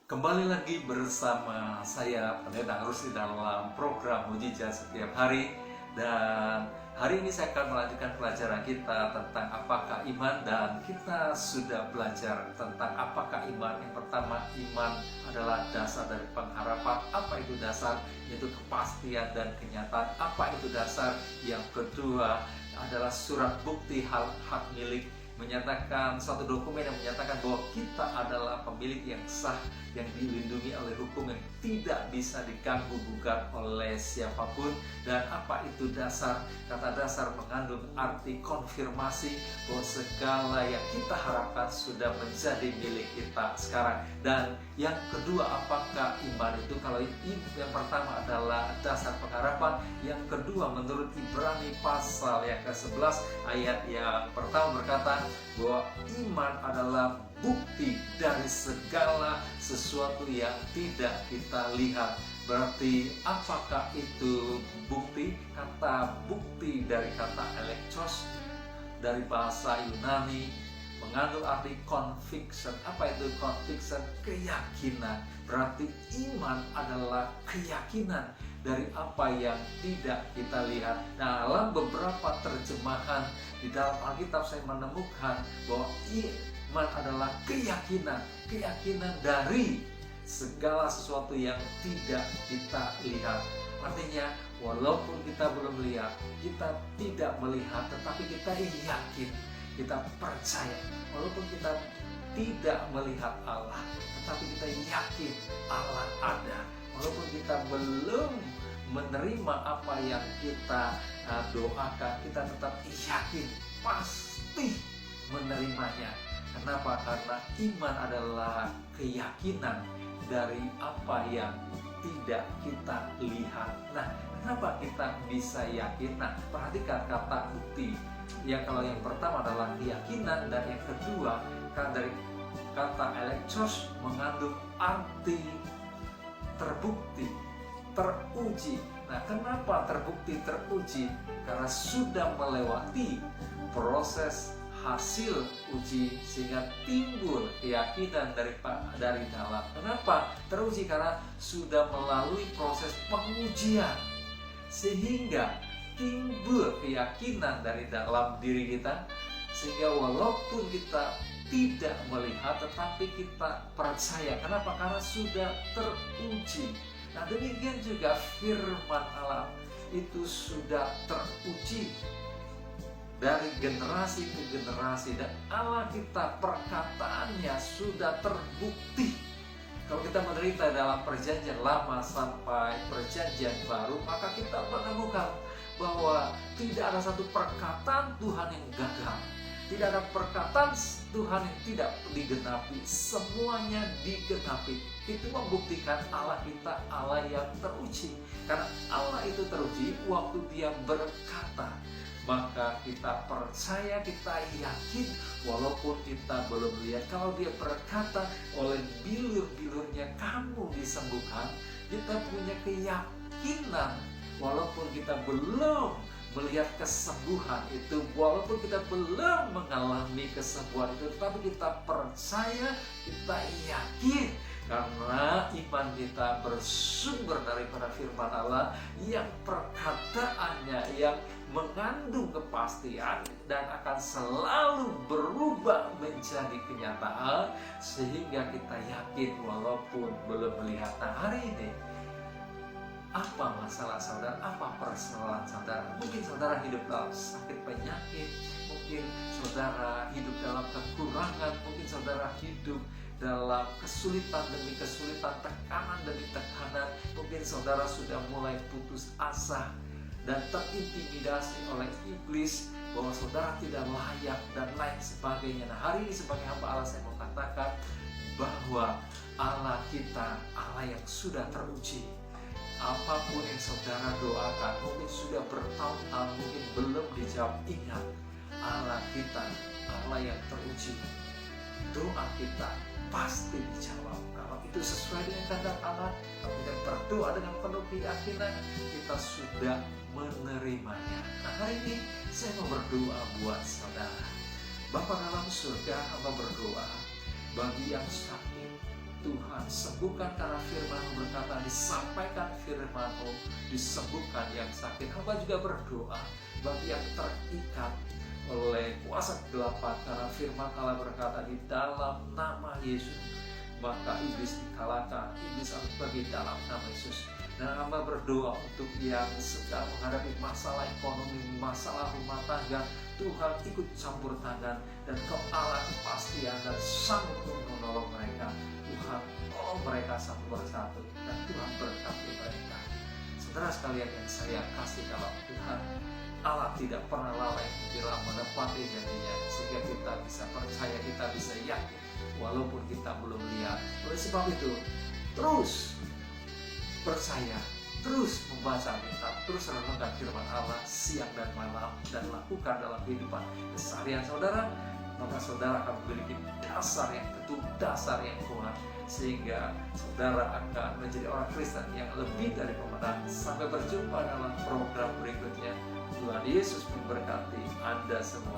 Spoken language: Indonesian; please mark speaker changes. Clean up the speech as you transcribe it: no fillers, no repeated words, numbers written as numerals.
Speaker 1: Kembali lagi bersama saya Pendeta Arus di dalam program Mujizat Setiap Hari. Dan hari ini saya akan melanjutkan pelajaran kita tentang apakah iman. Dan kita sudah belajar tentang apakah iman. Yang pertama, iman adalah dasar dari pengharapan. Apa itu dasar? Yaitu kepastian dan kenyataan. Apa itu dasar? Yang kedua adalah surat bukti hak milik, menyatakan suatu dokumen yang menyatakan bahwa kita adalah pemilik yang sah, yang dilindungi oleh hukum, yang tidak bisa diganggu gugat oleh siapapun. Dan apa itu dasar? Kata dasar mengandung arti konfirmasi bahwa segala yang kita harapkan sudah menjadi milik kita sekarang. Dan yang kedua, apakah iman itu? Kalau yang pertama adalah dasar pengharapan, yang kedua menurut Ibrani pasal yang ke-11 ayat yang pertama berkata bahwa iman adalah bukti dari segala sesuatu yang tidak kita lihat. Berarti apakah itu bukti? Kata bukti dari kata elektros dari bahasa Yunani mengandung arti conviction. Apa itu conviction? Keyakinan. Berarti iman adalah keyakinan dari apa yang tidak kita lihat. Nah, dalam beberapa terjemahan di dalam Alkitab saya menemukan bahwa iman adalah keyakinan dari segala sesuatu yang tidak kita lihat. Artinya, walaupun kita belum lihat, kita tidak melihat, tetapi kita yakin, kita percaya. Walaupun kita tidak melihat Allah, tetapi kita yakin Allah ada. Walaupun kita belum menerima apa yang kita doakan, kita tetap yakin pasti menerimanya. Kenapa? Karena iman adalah keyakinan dari apa yang tidak kita lihat. Nah, kenapa kita bisa yakin? Nah, perhatikan kata bukti. Ya, kalau yang pertama adalah keyakinan, dan yang kedua kan dari kata elektros mengandung arti terbukti, teruji. Nah, kenapa terbukti, teruji? Karena sudah melewati proses hasil uji sehingga timbul keyakinan dari dalam. Kenapa teruji? Karena sudah melalui proses pengujian sehingga timbul keyakinan dari dalam diri kita, sehingga walaupun kita tidak melihat tetapi kita percaya. Kenapa? Karena sudah teruji. Nah, demikian juga firman Allah itu sudah teruji dari generasi ke generasi, dan Allah kita perkataannya sudah terbukti. Kalau kita menderita dalam perjanjian lama sampai perjanjian baru, maka kita menemukan bahwa tidak ada satu perkataan Tuhan yang gagal. Tidak ada perkataan Tuhan yang tidak digenapi. Semuanya digenapi. Itu membuktikan Allah kita Allah yang teruji. Karena Allah itu teruji waktu Dia berkata. Maka kita percaya, kita yakin walaupun kita belum lihat. Kalau Dia berkata oleh bilur-bilurnya kamu disembuhkan, kita punya keyakinan walaupun kita belum melihat kesembuhan itu, walaupun kita belum mengalami kesembuhan itu, tetapi kita percaya, kita yakin. Karena iman kita bersumber daripada firman Allah yang perkataannya yang mengandung kepastian dan akan selalu berubah menjadi kenyataan, sehingga kita yakin walaupun belum melihat. Nah, hari ini apa masalah saudara? Apa persoalan saudara? Mungkin saudara hidup dalam sakit penyakit, mungkin saudara hidup dalam kekurangan, mungkin saudara hidup dalam kesulitan demi kesulitan, tekanan demi tekanan. Mungkin saudara sudah mulai putus asa dan terintimidasi oleh iblis bahwa saudara tidak layak dan lain sebagainya. Nah, hari ini sebagai hamba Allah saya mau katakan bahwa Allah kita Allah yang sudah teruji. Apapun yang saudara doakan, mungkin sudah bertahun-tahun, mungkin belum dijawab, ingat Allah kita Allah yang teruji. Doa kita pasti dijawab. Kalau itu sesuai dengan kehendak Allah, kalau kita berdoa dengan penuh keyakinan, kita sudah menerimanya. Nah, hari ini saya mau berdoa buat saudara. Bapa dalam surga, hamba berdoa bagi yang sakit, Tuhan sembuhkan karena firman-Mu berkata, disampaikan firman-Mu, disembuhkan yang sakit. Hamba juga berdoa bagi yang terikat oleh kuasa kegelapan, karena firman Allah berkata, di dalam nama Yesus maka iblis dikalahkan, iblis harus pergi dalam nama Yesus. Dan hamba berdoa untuk yang sedang menghadapi masalah ekonomi, masalah rumah tangga, Tuhan ikut campur tangan, dan Kau Allah pasti akan sanggup menolong mereka. Tuhan tolong mereka satu persatu, dan Tuhan berkati mereka. Saudara sekalian yang saya kasih dalam Tuhan, Allah tidak pernah lalai bila menepati janjinya, sehingga kita bisa percaya, kita bisa yakin walaupun kita belum lihat. Oleh sebab itu, terus percaya, terus membaca Alkitab, terus renungkan firman Allah siang dan malam, dan lakukan dalam kehidupan keseharian saudara, maka saudara akan memiliki dasar yang teguh, dasar yang kuat, sehingga saudara akan menjadi orang Kristen yang lebih dari pemenang. Sampai berjumpa dalam program berikutnya. Tuhan Yesus memberkati Anda semua.